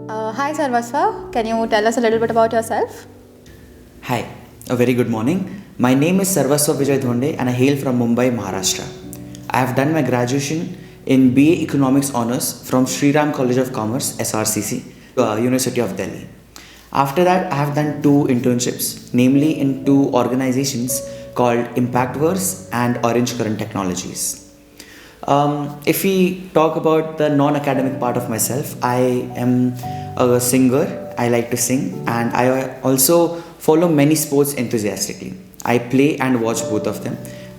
Hi Sarvasva, can you tell us a little bit about yourself? Hi, a very good morning. My name is Sarvaswa Vijay Dhonde and I hail from Mumbai, Maharashtra. I have done my graduation in BA Economics Honours from Sri Ram College of Commerce, SRCC, University of Delhi. After that, I have done two internships, namely in two organizations called Impactverse and Orange Current Technologies. If we talk about the non academic part of myself, I am a singer, I like to sing, and I also follow many sports enthusiastically. I play and watch both of them.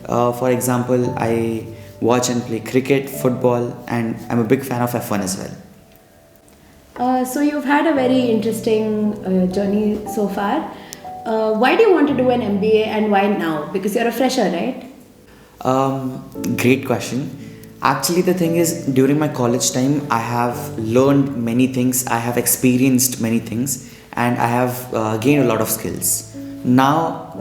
For example, I watch and play cricket, football, and I'm a big fan of F1 as well. So you've had a very interesting journey so far. Why do you want to do an MBA and why now? Because you're a fresher, right? Great question. Actually, the thing is, during my college time, I have learned many things, I have experienced many things, and I have gained a lot of skills. Now,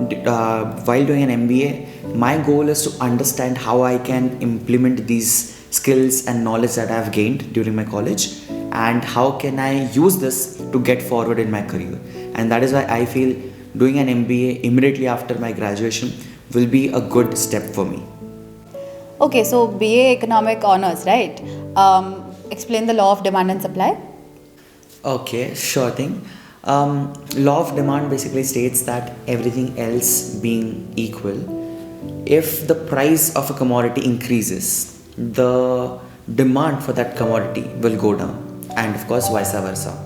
while doing an MBA, my goal is to understand how I can implement these skills and knowledge that I have gained during my college, and how can I use this to get forward in my career. And that is why I feel doing an MBA immediately after my graduation will be a good step for me. Okay, so BA Economic Honors, right? Explain the law of demand and supply. Okay, sure thing. Law of demand basically states that everything else being equal, if the price of a commodity increases, the demand for that commodity will go down, and of course, vice versa.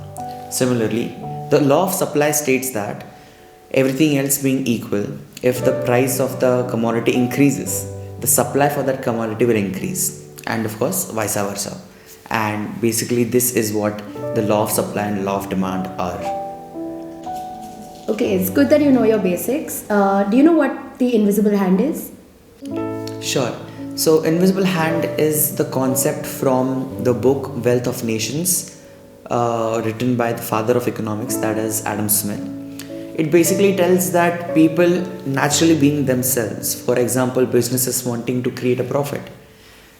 Similarly, the law of supply states that everything else being equal, if the price of the commodity increases, the supply for that commodity will increase, and of course, vice versa. And basically, this is what the law of supply and law of demand are. Okay, it's good that you know your basics. Do you know what the invisible hand is? Sure. So, invisible hand is the concept from the book Wealth of Nations, written by the father of economics, that is Adam Smith. It basically tells that people naturally being themselves, for example, businesses wanting to create a profit.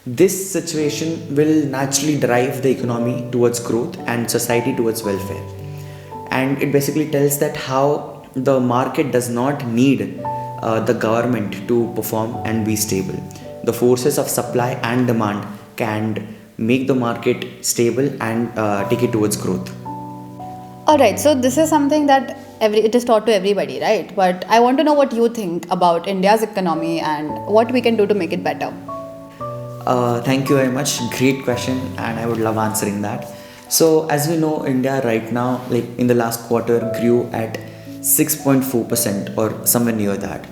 This situation will naturally drive the economy towards growth and society towards welfare. And it basically tells that how the market does not need the government to perform and be stable. The forces of supply and demand can make the market stable and take it towards growth. Alright, so this is something that it is taught to everybody, right? But I want to know what you think about India's economy and what we can do to make it better. Thank you very much. Great question, and I would love answering that. So, as we know, India right now, like in the last quarter, grew at 6.4% or somewhere near that.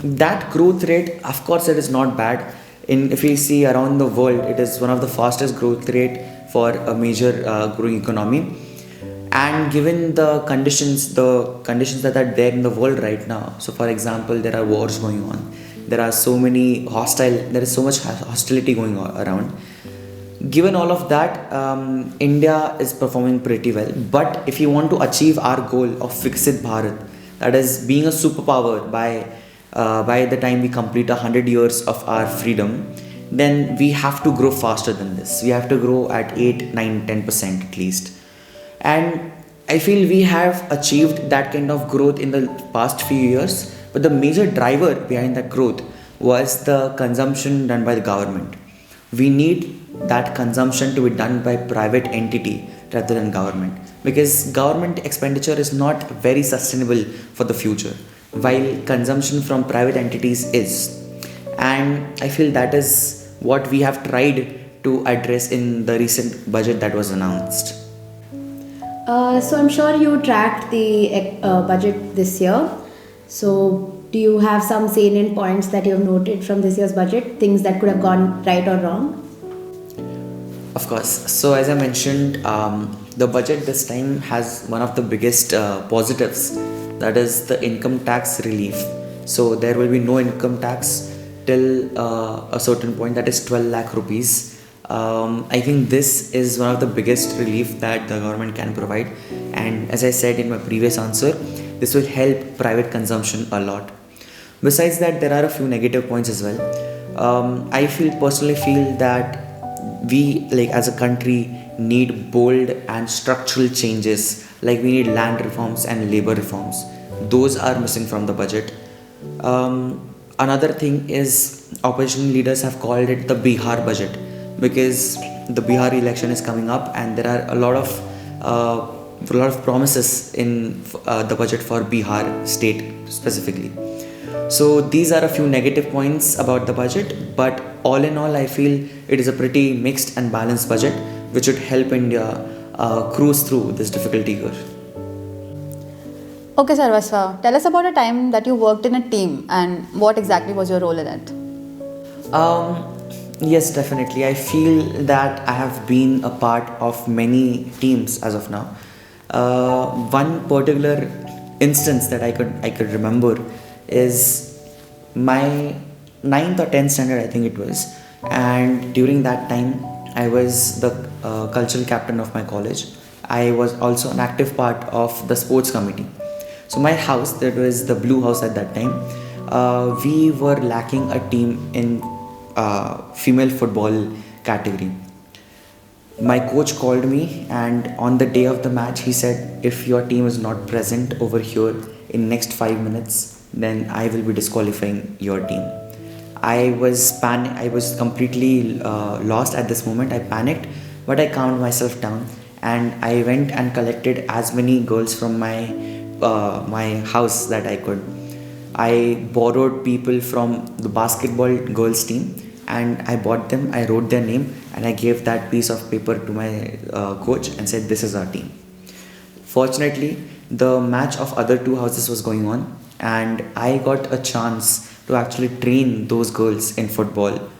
That growth rate, of course, it is not bad. If we see around the world, it is one of the fastest growth rate for a major growing economy. And given the conditions that are there in the world right now, so for example, there are wars going on, there is so much hostility going on around. Given all of that, India is performing pretty well. But if you want to achieve our goal of Viksit Bharat, that is being a superpower by the time we complete 100 years of our freedom, then we have to grow faster than this. We have to grow at 8, 9, 10% at least. And I feel we have achieved that kind of growth in the past few years, but the major driver behind that growth was the consumption done by the government. We need that consumption to be done by private entity rather than government, because government expenditure is not very sustainable for the future, while consumption from private entities is. And I feel that is what we have tried to address in the recent budget that was announced. So I'm sure you tracked the budget this year. So do you have some salient points that you have noted from this year's budget? Things that could have gone right or wrong? Of course. So, as I mentioned, the budget this time has one of the biggest positives, that is the income tax relief. So, there will be no income tax till a certain point, that is 12 lakh rupees. I think this is one of the biggest relief that the government can provide. And as I said in my previous answer, this will help private consumption a lot. Besides that, there are a few negative points as well. I personally feel that we, like as a country, need bold and structural changes, like we need land reforms and labor reforms. Those are missing from the budget. Another thing is opposition leaders have called it the Bihar budget because the Bihar election is coming up and there are a lot of promises in the budget for Bihar state specifically. So these are a few negative points about the budget, but all in all, I feel it is a pretty mixed and balanced budget which would help India cruise through this difficult year. Okay, Sarvasva, tell us about a time that you worked in a team and what exactly was your role in it. Yes, definitely. I feel that I have been a part of many teams as of now. One particular instance that I could remember is my ninth or 10th standard, I think it was, and during that time I was the cultural captain of my college. I was also an active part of the sports committee. So my house, that was the blue house at that time, we were lacking a team in female football category. My coach called me, and on the day of the match he said, if your team is not present over here in next 5 minutes, then I will be disqualifying your team. I was completely lost at this moment. I panicked, but I calmed myself down and I went and collected as many girls from my house that I could. I borrowed people from the basketball girls team and I bought them. I wrote their name and I gave that piece of paper to my coach and said, this is our team. Fortunately, the match of other two houses was going on and I got a chance to actually train those girls in football.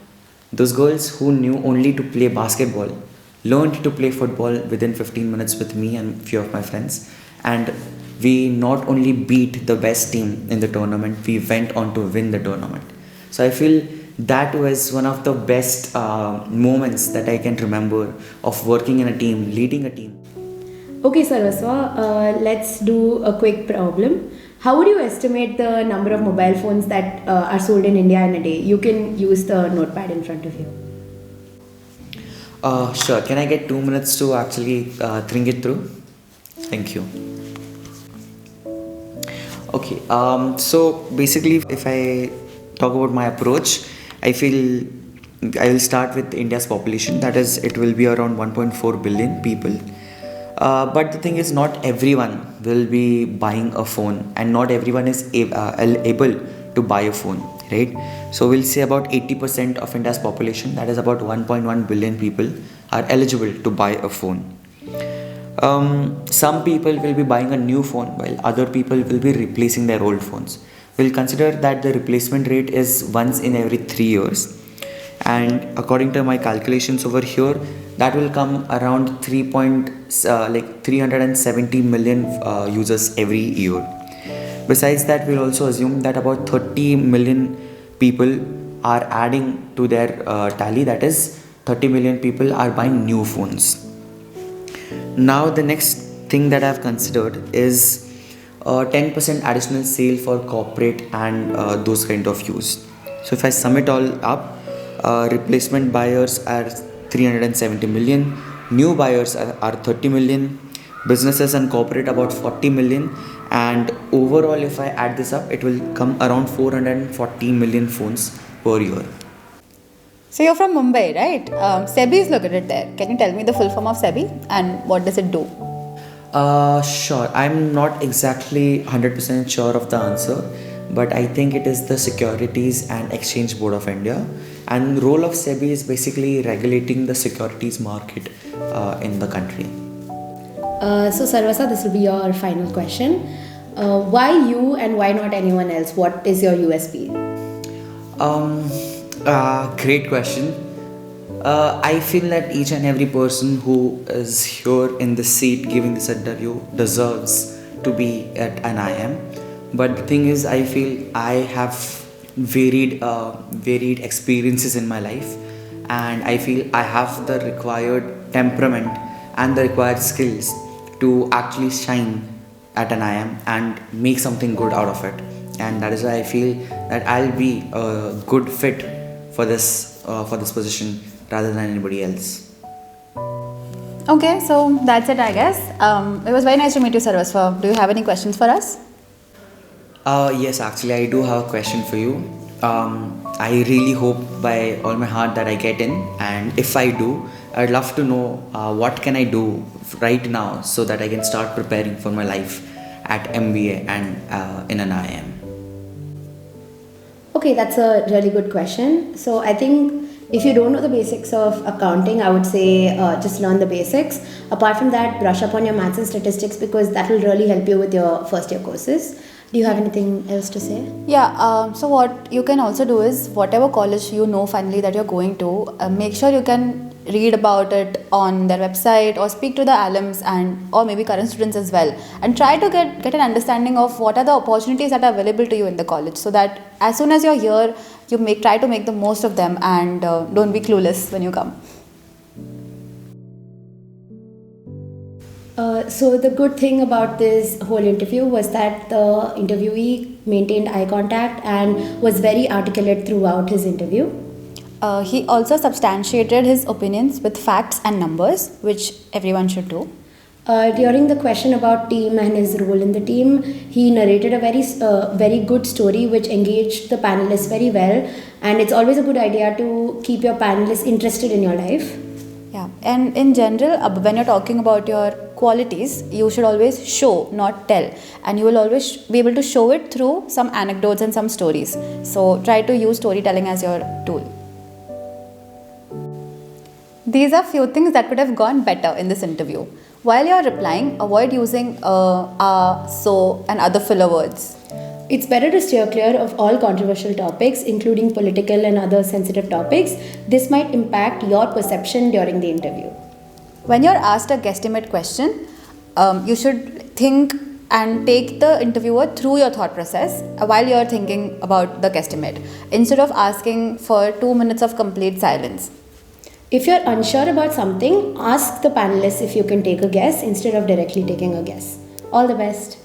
Those girls who knew only to play basketball learned to play football within 15 minutes with me and few of my friends, and we not only beat the best team in the tournament, we went on to win the tournament. So I feel that was one of the best moments that I can remember of working in a team, leading a team. Okay, Sarvasva, let's do a quick problem. How would you estimate the number of mobile phones that are sold in India in a day? You can use the notepad in front of you. Sure. Can I get 2 minutes to actually think it through? Thank you. Okay. So basically, if I talk about my approach, I feel I will start with India's population. That is, it will be around 1.4 billion people. But the thing is, not everyone will be buying a phone, and not everyone is able to buy a phone, right? So we'll say about 80% of India's population, that is about 1.1 billion people, are eligible to buy a phone. Some people will be buying a new phone while other people will be replacing their old phones. We'll consider that the replacement rate is once in every 3 years. And according to my calculations over here, that will come around 370 million users every year. Besides that, we'll also assume that about 30 million people are adding to their tally, that is 30 million people are buying new phones. Now the next thing that I've considered is 10% additional sale for corporate and those kind of use. So if I sum it all up, replacement buyers are 370 million, new buyers are 30 million, businesses and corporate about 40 million, and overall if I add this up, it will come around 440 million phones per year. So you're from Mumbai, right? SEBI is located there. Can you tell me the full form of SEBI and what does it do? Sure. I'm not exactly 100% sure of the answer, but I think it is the Securities and Exchange Board of India. And the role of SEBI is basically regulating the securities market in the country. So Sarvasa, this will be your final question. Why you and why not anyone else? What is your USP? Great question. I feel that each and every person who is here in this seat giving this interview deserves to be at an IIM. But the thing is, I feel I have varied experiences in my life, and I feel I have the required temperament and the required skills to actually shine at an IIM and make something good out of it. And that is why I feel that I'll be a good fit for this position rather than anybody else. Okay, so that's it, I guess. It was very nice to meet you, Sarvasva. Do you have any questions for us? Yes, actually, I do have a question for you. I really hope by all my heart that I get in, and if I do, I'd love to know what can I do right now so that I can start preparing for my life at MBA and in an IIM. Okay, that's a really good question. So I think if you don't know the basics of accounting, I would say just learn the basics. Apart from that, brush up on your maths and statistics because that will really help you with your first year courses. Do you have anything else to say? Yeah, so what you can also do is whatever college you know finally that you're going to, make sure you can read about it on their website or speak to the alums and or maybe current students as well, and try to get an understanding of what are the opportunities that are available to you in the college, so that as soon as you're here you try to make the most of them and don't be clueless when you come. So the good thing about this whole interview was that the interviewee maintained eye contact and was very articulate throughout his interview. He also substantiated his opinions with facts and numbers, which everyone should do. During the question about team and his role in the team, he narrated a very good story which engaged the panelists very well. And it's always a good idea to keep your panelists interested in your life. Yeah, and in general, when you're talking about your qualities, you should always show, not tell. And you will always be able to show it through some anecdotes and some stories. So try to use storytelling as your tool. These are few things that could have gone better in this interview. While you're replying, avoid using so, and other filler words. It's better to steer clear of all controversial topics, including political and other sensitive topics. This might impact your perception during the interview. When you're asked a guesstimate question, you should think and take the interviewer through your thought process while you're thinking about the guesstimate, instead of asking for 2 minutes of complete silence. If you're unsure about something, ask the panelists if you can take a guess instead of directly taking a guess. All the best.